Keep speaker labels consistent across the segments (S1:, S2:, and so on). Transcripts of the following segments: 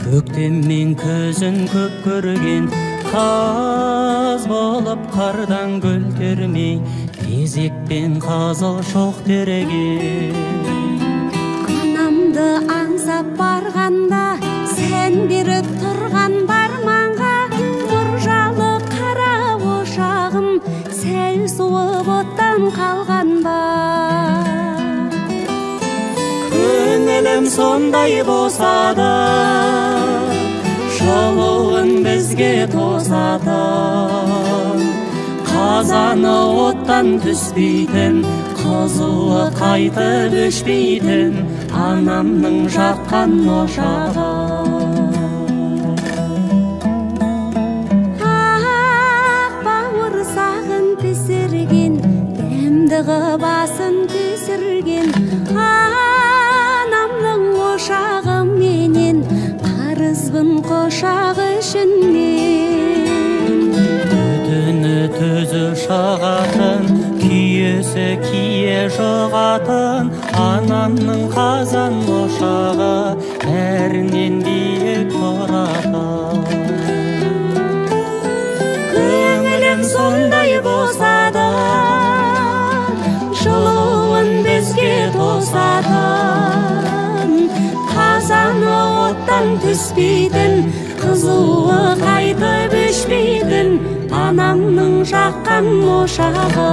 S1: Көктемнен көзін көп көрген, қаз болып қардан гүл термей, кезекпен қазыл шоқ тереген.
S2: Анамды аңсап барғанда, сен беріп тұрған барманға, нұржалы қара ошағым, сәл суып оттан қалған ба.
S1: Көңілім сондай болса да, жылуын бізге тосатын, қазаны оттан түспейтін, қызуы қайтып өшпейтін анамның жаққан ошағы.
S2: Ақ бауырсағын пісірген, дәмдігі басын түсірген анамның ошағы менен, қарызбын қошағы үшін мен.
S1: Түтіні түзі шағатын, күйесі кие жоғатын, анамның қазан ошағы бәрінен биік тұратын. Көңілім сондай болса да, жылуын бізге тосатын, қазаны оттан түспейтін, қызуы қайтып өшпейтін анамның жаққан ошағы.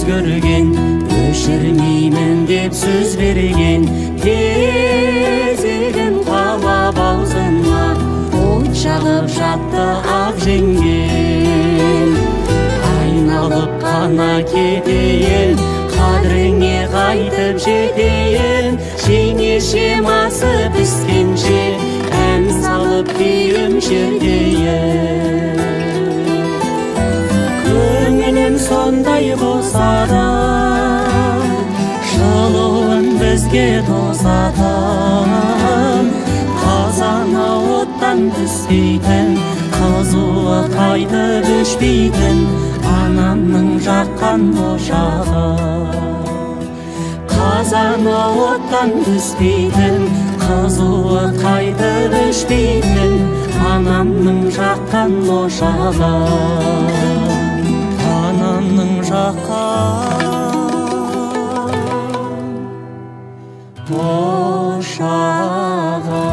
S1: Көрген, өшірмеймін деп сөз берген, кезегін қалап аузыма от жағып жатты ақ жеңген. Айналып қана кетейін, қадіріңе қайтып жетейін, жеңешем асы піскенше ән салып күйім шертейін. Көңілім сондай болса да, жылуын бізге тосатын, қазаны оттан түспейтін, қызуы қайтып өшпейтін анамның жаққан ошағы. Қазаны оттан түспейтін, қызуы қайтып өшпейтін анамның жаққан ошағы. Анамның жаққан ошағы.